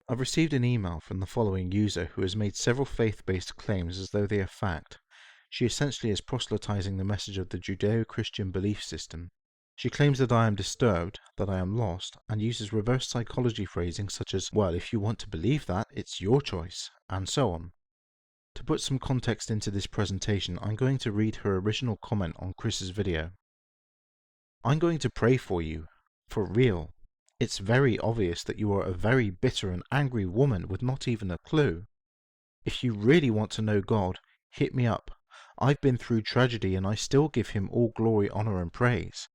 I've received an email from the following user who has made several faith-based claims as though they are fact. She essentially is proselytizing the message of the Judeo-Christian belief system. She claims that I am disturbed, that I am lost, and uses reverse psychology phrasing such as, well, if you want to believe that, it's your choice, and so on. To put some context into this presentation, I'm going to read her original comment on Chris's video. I'm going to pray for you, for real. It's very obvious that you are a very bitter and angry woman with not even a clue. If you really want to know God, hit me up. I've been through tragedy and I still give him all glory, honor and praise.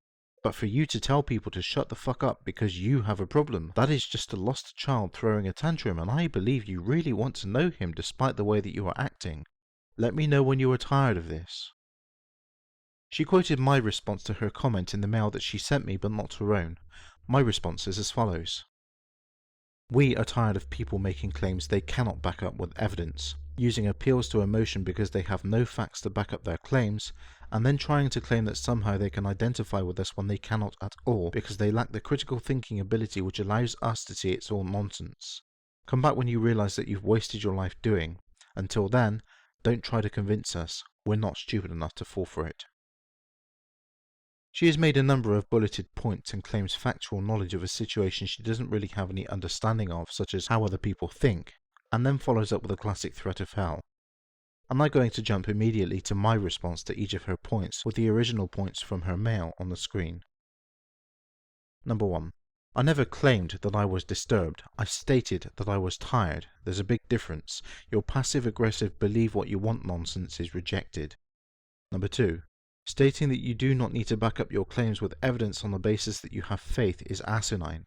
But for you to tell people to shut the fuck up because you have a problem, that is just a lost child throwing a tantrum, and I believe you really want to know him despite the way that you are acting. Let me know when you are tired of this. She quoted my response to her comment in the mail that she sent me, but not her own. My response is as follows. We are tired of people making claims they cannot back up with evidence, using appeals to emotion because they have no facts to back up their claims, and then trying to claim that somehow they can identify with us when they cannot at all because they lack the critical thinking ability which allows us to see it's all nonsense. Come back when you realize that you've wasted your life doing. Until then, don't try to convince us. We're not stupid enough to fall for it. She has made a number of bulleted points and claims factual knowledge of a situation she doesn't really have any understanding of, such as how other people think, and then follows up with a classic threat of hell. I'm now going to jump immediately to my response to each of her points, with the original points from her mail on the screen. Number 1. I never claimed that I was disturbed. I stated that I was tired. There's a big difference. Your passive-aggressive believe what you want nonsense is rejected. Number 2. Stating that you do not need to back up your claims with evidence on the basis that you have faith is asinine.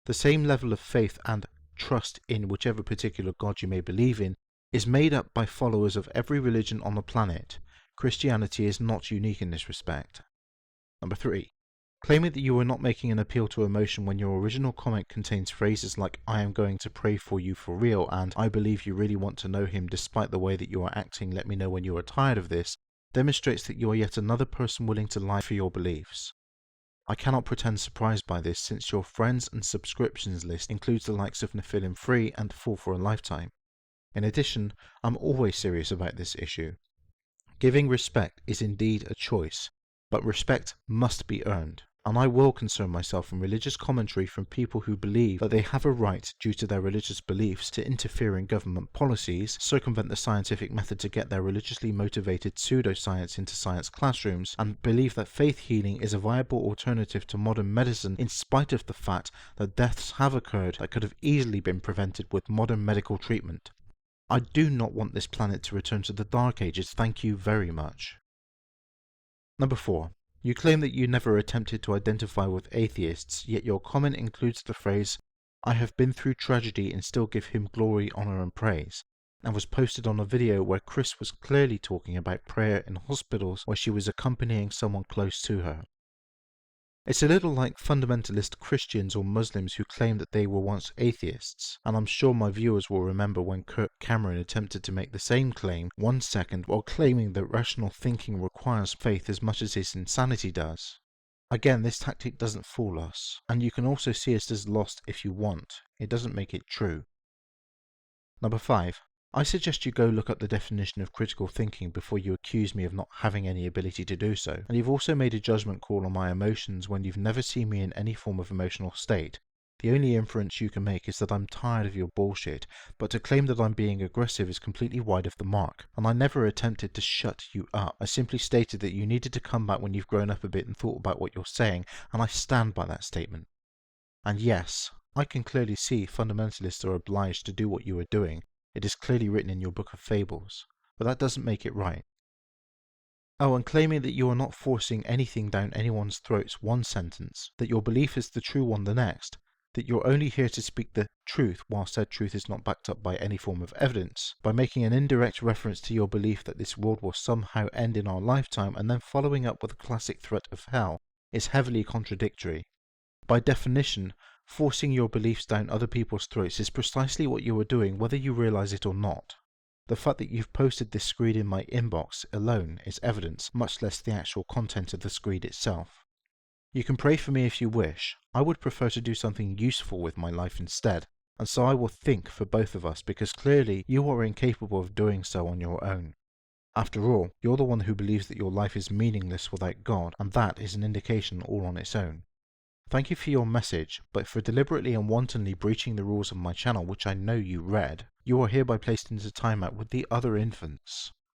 The same level of faith and trust in whichever particular God you may believe in is made up by followers of every religion on the planet. Christianity is not unique in this respect. Number 3. Claiming that you are not making an appeal to emotion when your original comment contains phrases like I am going to pray for you for real and I believe you really want to know him despite the way that you are acting, let me know when you are tired of this, demonstrates that you are yet another person willing to lie for your beliefs. I cannot pretend surprised by this since your friends and subscriptions list includes the likes of Nephilim Free and Fall for a Lifetime. In addition, I'm always serious about this issue. Giving respect is indeed a choice, but respect must be earned, and I will concern myself in religious commentary from people who believe that they have a right, due to their religious beliefs, to interfere in government policies, circumvent the scientific method to get their religiously motivated pseudoscience into science classrooms, and believe that faith healing is a viable alternative to modern medicine in spite of the fact that deaths have occurred that could have easily been prevented with modern medical treatment. I do not want this planet to return to the Dark Ages, thank you very much. Number 4. You claim that you never attempted to identify with atheists, yet your comment includes the phrase, I have been through tragedy and still give him glory, honor and praise, and was posted on a video where Chris was clearly talking about prayer in hospitals where she was accompanying someone close to her. It's a little like fundamentalist Christians or Muslims who claim that they were once atheists, and I'm sure my viewers will remember when Kirk Cameron attempted to make the same claim 1 second while claiming that rational thinking requires faith as much as his insanity does. Again, this tactic doesn't fool us, and you can also see us as lost if you want. It doesn't make it true. Number 5. I suggest you go look up the definition of critical thinking before you accuse me of not having any ability to do so, and you've also made a judgment call on my emotions when you've never seen me in any form of emotional state. The only inference you can make is that I'm tired of your bullshit, but to claim that I'm being aggressive is completely wide of the mark, and I never attempted to shut you up. I simply stated that you needed to come back when you've grown up a bit and thought about what you're saying, and I stand by that statement. And yes, I can clearly see fundamentalists are obliged to do what you are doing. It is clearly written in your book of fables, but that doesn't make it right. Oh, and claiming that you are not forcing anything down anyone's throats 1 sentence, that your belief is the true one the next, that you're only here to speak the truth while said truth is not backed up by any form of evidence, by making an indirect reference to your belief that this world will somehow end in our lifetime and then following up with a classic threat of hell, is heavily contradictory. By definition, forcing your beliefs down other people's throats is precisely what you are doing whether you realize it or not. The fact that you've posted this screed in my inbox alone is evidence, much less the actual content of the screed itself. You can pray for me if you wish. I would prefer to do something useful with my life instead, and so I will think for both of us, because clearly you are incapable of doing so on your own. After all, you're the one who believes that your life is meaningless without God, and that is an indication all on its own. Thank you for your message, but for deliberately and wantonly breaching the rules of my channel, which I know you read, you are hereby placed into timeout with the other infants.